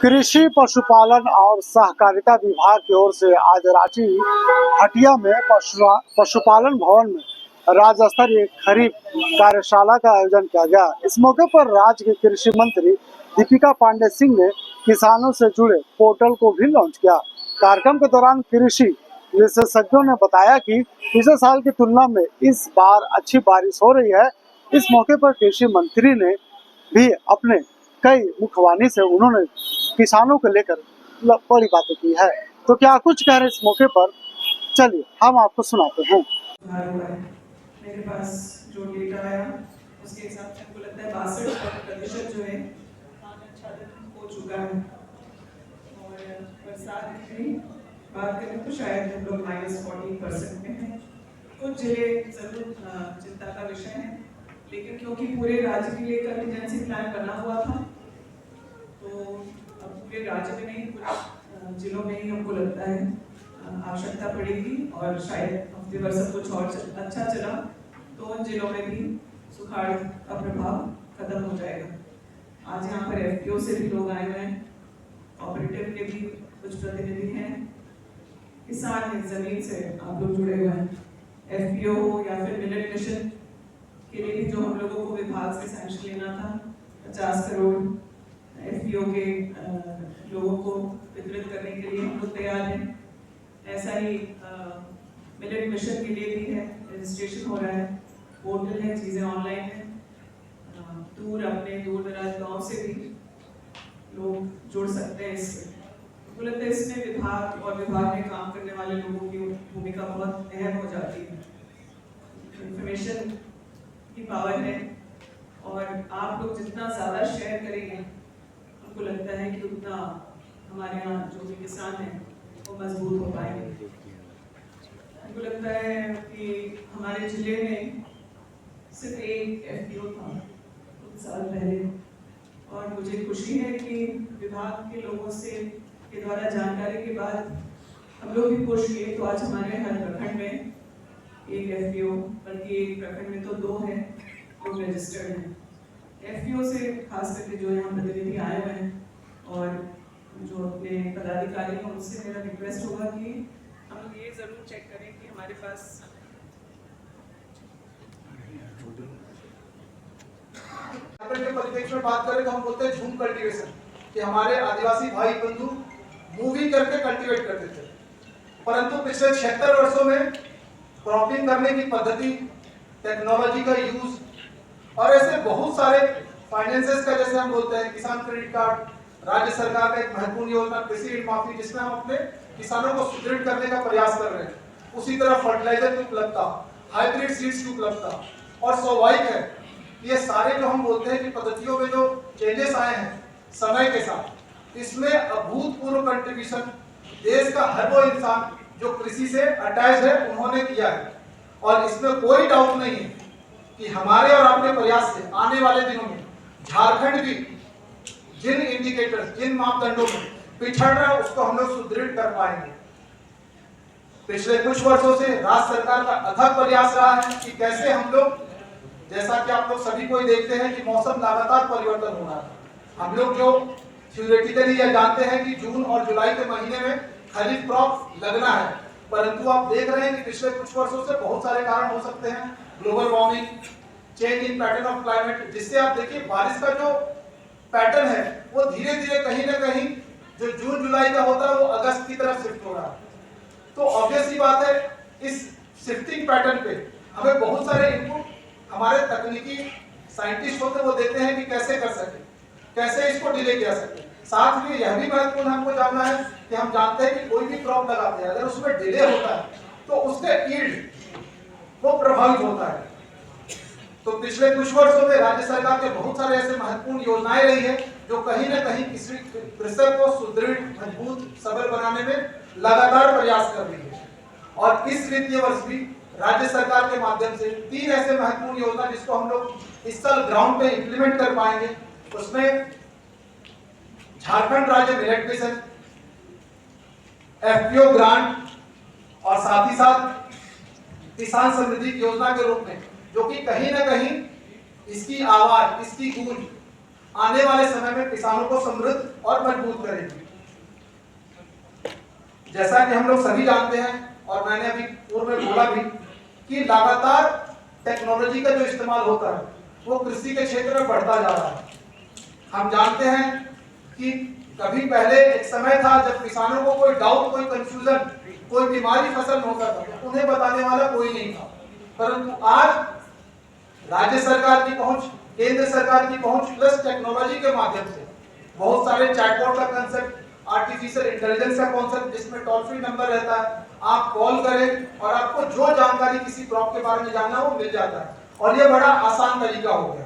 कृषि पशुपालन और सहकारिता विभाग की ओर से आज रांची हटिया में पशुपालन भवन में राज्य स्तरीय खरीफ कार्यशाला का आयोजन किया गया। इस मौके पर राज्य के कृषि मंत्री दीपिका पांडे सिंह ने किसानों से जुड़े पोर्टल को भी लॉन्च किया। कार्यक्रम के दौरान कृषि विशेषज्ञों ने बताया कि पिछले साल की तुलना में इस बार अच्छी बारिश हो रही है। इस मौके पर कृषि मंत्री ने भी अपने कई मुखवाणी से उन्होंने किसानों को लेकर बड़ी बातें की है। तो क्या कुछ कह रहे इस मौके पर, चलिए हम आपको सुनाते हैं। मेरे पास जो डेटा आया उसके हिसाब से हमको लगता है 62% जो है आच्छादन हो चुका है। और बरसात की बात करें तो शायद हम लोग -40% में हैं। कुछ जिले जरूर चिंता का विषय है, लेकिन क्योंकि पूरे राज्य के लिए कंटिजेंसी प्लान बना हुआ था, तो अब पूरे राज्य में नहीं, कुछ जिलों में ही हमको लगता है आवश्यकता पड़ेगी। और शायद हफ्ते भर सब कुछ और अच्छा चला तो उन जिलों में भी सुखाड़ का प्रभाव खत्म हो जाएगा। आज यहाँ पर एफपीओ से भी लोग आए हुए हैं, ऑपरेटिव के भी कुछ प्रतिनिधि हैं, किसान हैं, जमीन से आप लोग जुड़े हुए हैं। एफपीओ या फिर मिलेट मिशन के लिए भी जो हम लोगों को विभाग से सैंक्शन लेना था 50 करोड़ एफपीओ के लोगों को वितरित करने के लिए हम लोग तैयार हैं। ऐसा ही मिलेट मिशन के लिए भी है, रजिस्ट्रेशन हो रहा है, पोर्टल है, चीज़ें ऑनलाइन है। अपने दूर दराज गाँव से भी लोग जुड़ सकते हैं इससे। मुझे लगता है इसमें विभाग और विभाग में काम करने वाले लोगों की भूमिका बहुत अहम हो जाती है। इंफॉर्मेशन की पावर है और आप लोग जितना ज़्यादा शेयर करेंगे, हमको लगता है कि उतना हमारे यहाँ जो भी किसान हैं वो मजबूत हो पाएंगे। हमको लगता है कि हमारे जिले में सिर्फ एक एफपीओ था कुछ साल पहले, और मुझे खुशी है कि विभाग के लोगों से के द्वारा जानकारी के बाद हम लोग भी कोशिश किए, तो आज हमारे हर प्रखंड में एक एफपीओ, बल्कि एक प्रखंड में तो 2 हैं लोग रजिस्टर्ड हैं। एफपीओ से खास करके जो यहाँ प्रतिनिधि आए हुए हैं और जो अपने पदाधिकारी हैं, उनसे मेरा रिक्वेस्ट होगा कि हम लोग ये जरूर चेक करें कि हमारे पास के परिप्रेक्ष्य में बात करें तो हम बोलते हैं झूम कल्टीवेशन, कि हमारे आदिवासी भाई बंधु मूविंग करके कल्टीवेट करते थे, परंतु पिछले 76 वर्षों में क्रॉपिंग करने की पद्धति, टेक्नोलॉजी का यूज और ऐसे बहुत सारे फाइनेंसेस का, जैसे हम बोलते हैं किसान क्रेडिट कार्ड, राज्य सरकार का एक महत्वपूर्ण योजना कृषि ऋण माफी, जिसमें हम अपने किसानों को सुदृढ़ करने का प्रयास कर रहे हैं। उसी तरह फर्टिलाइजर की उपलब्धता, हाइब्रिड सीड्स की उपलब्धता, और स्वाभाविक है ये सारे जो हम बोलते हैं कि पद्धतियों में जो चेंजेस आए हैं समय के साथ, इसमें अभूतपूर्व कंट्रीब्यूशन देश का हर वो इंसान जो कृषि से अटैच है उन्होंने किया है। और इसमें कोई डाउट नहीं है कि हमारे और आपके प्रयास से आने वाले दिनों में झारखंड भी जिन इंडिकेटर्स, जिन मापदंडों में पिछड़ रहा है उसको हम लोग सुदृढ़ कर पाएंगे। पिछले कुछ वर्षों से राज्य सरकार का अथक प्रयास रहा है कि कैसे हम लोग, जैसा कि आप लोग सभी कोई देखते हैं कि मौसम लगातार परिवर्तन हो रहा है, हम लोग जो थ्योरेटिकली यह जानते हैं कि जून और जुलाई के महीने में खरीफ क्रॉप लगना है, परंतु आप देख रहे हैं कि पिछले कुछ वर्षों से बहुत सारे कारण हो सकते हैं, global warming, change in pattern of climate, जिससे आप देखिए बारिश का जो पैटर्न है वो धीरे धीरे कहीं ना कहीं जो जून जुलाई का होता है वो अगस्त की तरफ शिफ्ट हो रहा है। तो ऑब्वियस ही बात है, इस शिफ्टिंग पैटर्न पे हमें बहुत सारे इनपुट हमारे तकनीकी साइंटिस्ट होते वो देते हैं कि कैसे कर सके, कैसे इसको डिले किया सके। साथ में यह भी महत्वपूर्ण हमको जानना है कि हम जानते हैं कि कोई भी क्रॉप लगाते हैं, अगर उसमें डिले होता है तो उसके यील्ड वो प्रभावित होता है। तो पिछले कुछ वर्षों में राज्य सरकार के बहुत सारे ऐसे महत्वपूर्ण योजनाएं रही है जो कहीं ना कहीं किसी कृषक को सुदृढ़, मजबूत, सबल बनाने में लगातार प्रयास कर रही है। और इस वित्तीय वर्ष भी राज्य सरकार के माध्यम से 3 ऐसे महत्वपूर्ण योजना जिसको हम लोग इस साल ग्राउंड पे इंप्लीमेंट कर पाएंगे, उसमें झारखंड राज्य मिलेट मिशन, एफपीओ ग्रांट और साथ ही साथ किसान समृद्धि योजना के रूप में, जो कि कहीं ना कहीं इसकी आवाज, इसकी गूंज आने वाले समय में किसानों को समृद्ध और मजबूत करेगी। जैसा कि हम लोग सभी जानते हैं और मैंने अभी पूर्व में बोला भी कि लगातार टेक्नोलॉजी का जो इस्तेमाल होता है वो कृषि के क्षेत्र में बढ़ता जा रहा है। हम जानते हैं कि कभी पहले एक समय था जब किसानों को कोई डाउट, कोई कंफ्यूजन, कोई बीमारी फसल में होता था तो उन्हें बताने वाला कोई नहीं था, परंतु आज राज्य सरकार की पहुंच, केंद्र सरकार की पहुंच प्लस टेक्नोलॉजी के माध्यम से बहुत सारे चैटबॉट का कंसेप्ट, आर्टिफिशियल इंटेलिजेंस का कॉन्सेप्ट, जिसमें टोल फ्री नंबर रहता है, आप कॉल करें और आपको जो जानकारी किसी क्रॉप के बारे में जानना हो मिल जाता है और ये बड़ा आसान तरीका हो गया।